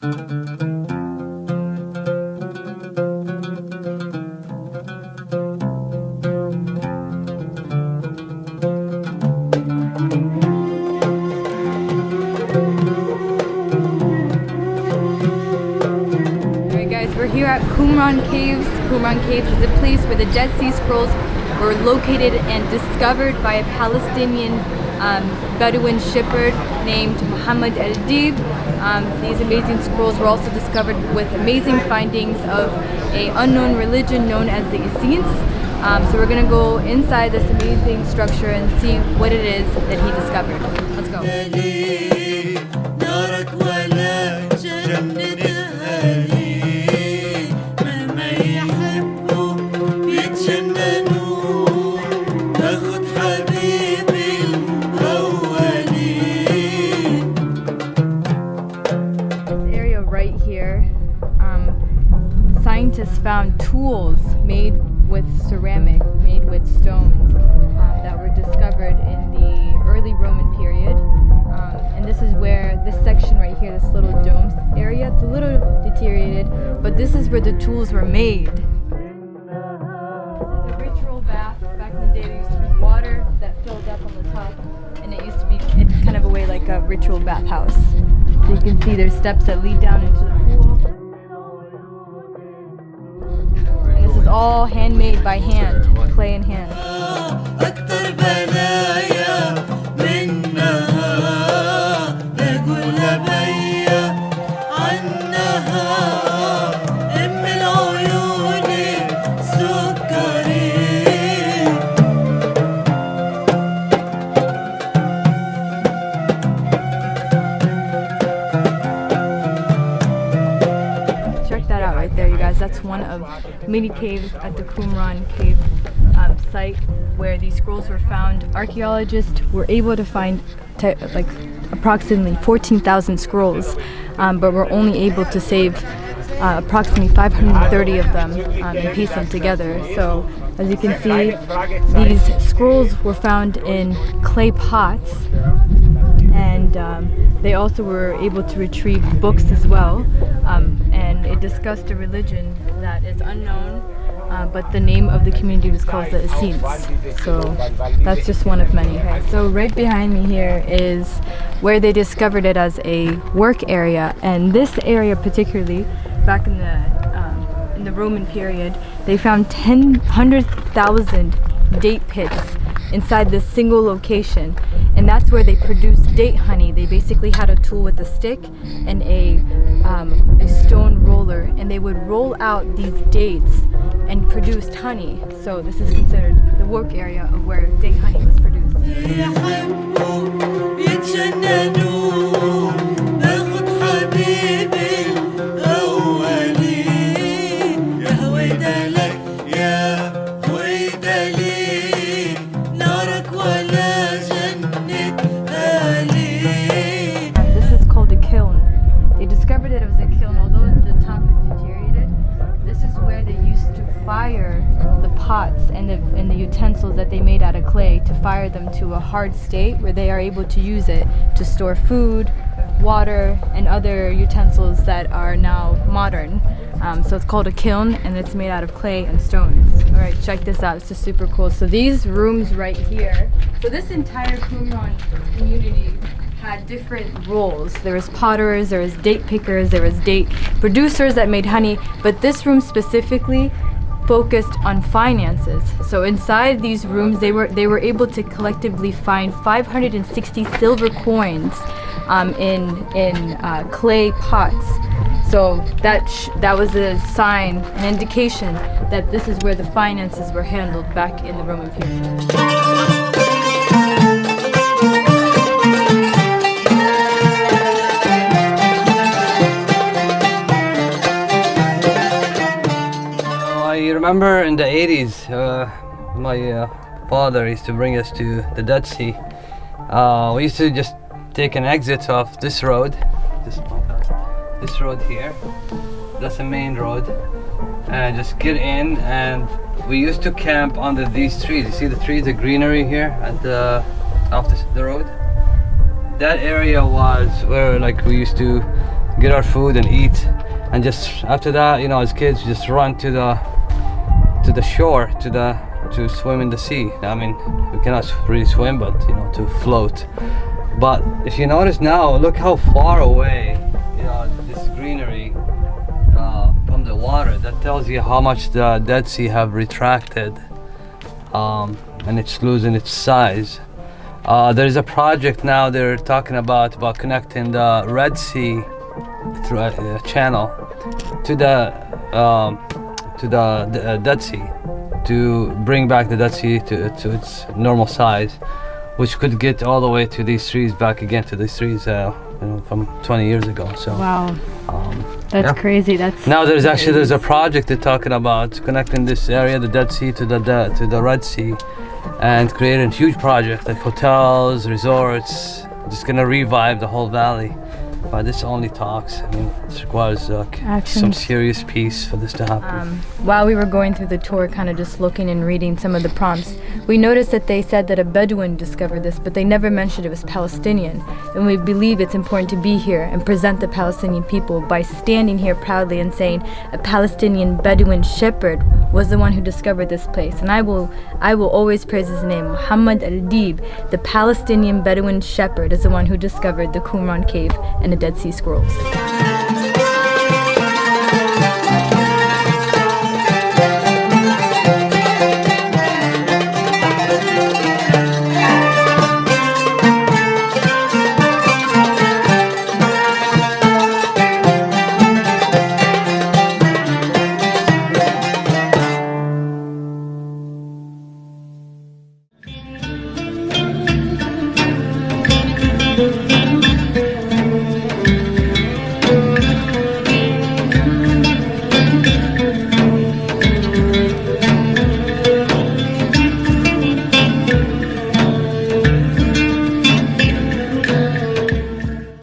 We're here at Qumran Caves. Qumran Caves is a place where the Dead Sea Scrolls were located and discovered by a Palestinian Bedouin shepherd named Muhammad al-Dib. These amazing scrolls were also discovered with amazing findings of an unknown religion known as the Essenes. So we're going to go inside this amazing structure and see what it is that he discovered. Let's go. Scientists found tools made with ceramic, made with stones that were discovered in the early Roman period. And this is where this section right here, this little dome area, it's a little deteriorated, but this is where the tools were made. This is a ritual bath. Back in the day, there used to be water that filled up on the top, and it used to be kind of a way like a ritual bathhouse. So you can see there's steps that lead down into the pool. This is all handmade by hand, clay in hand. There, you guys, that's one of many caves at the Qumran cave site where these scrolls were found. Archaeologists were able to find like approximately 14,000 scrolls, but were only able to save approximately 530 of them and piece them together. So as you can see, these scrolls were found in clay pots, and they also were able to retrieve books as well, and it discussed a religion that is unknown, but the name of the community was called the Essenes. So that's just one of many. Okay, so right behind me here is where they discovered it as a work area, and this area particularly, back in the Roman period, they found 100,000 date pits inside this single location, and that's where they produced date honey. They basically had a tool with a stick and a stone roller, and they would roll out these dates and produced honey. So this is considered the work area of where date honey was produced. Pots and the utensils that they made out of clay to fire them to a hard state where they are able to use it to store food, water, and other utensils that are now modern. So it's called a kiln, and it's made out of clay and stones. All right, check this out. It's just super cool. So these rooms right here, so this entire Qumran community had different roles. There was potterers, there was date pickers, there was date producers that made honey, but this room specifically focused on finances. So inside these rooms, they were able to collectively find 560 silver coins in clay pots. So that was a sign, an indication that this is where the finances were handled back in the Roman period. I remember in the 80s, my father used to bring us to the Dead Sea. We used to just take an exit off this road, this road here. That's the main road, and just get in. And we used to camp under these trees. You see the trees, the greenery here at the off the road. That area was where like we used to get our food and eat, and just after that, you know, as kids, just run to the shore to swim in the sea. I mean, we cannot really swim, but you know, to float. But if you notice now, look how far away, you know, this greenery from the water. That tells you how much the Dead Sea have retracted, and it's losing its size. There is a project now they're talking about connecting the Red Sea through a channel to the Dead Sea, to bring back the Dead Sea to its normal size, which could get all the way to these trees, back again to these trees, you know, from 20 years ago. So wow, that's crazy. That's now there's a project they're talking about connecting this area, the Dead Sea, to the Red Sea, and creating a huge project like hotels, resorts, just gonna revive the whole valley. But this only talks. I mean, it requires some serious peace for this to happen. While we were going through the tour, kind of just looking and reading some of the prompts, we noticed that they said that a Bedouin discovered this, but they never mentioned it was Palestinian. And we believe it's important to be here and present the Palestinian people by standing here proudly and saying a Palestinian Bedouin shepherd was the one who discovered this place. And I will always praise his name. Muhammad al-Dib, the Palestinian Bedouin shepherd, is the one who discovered the Qumran cave and the Dead Sea Scrolls.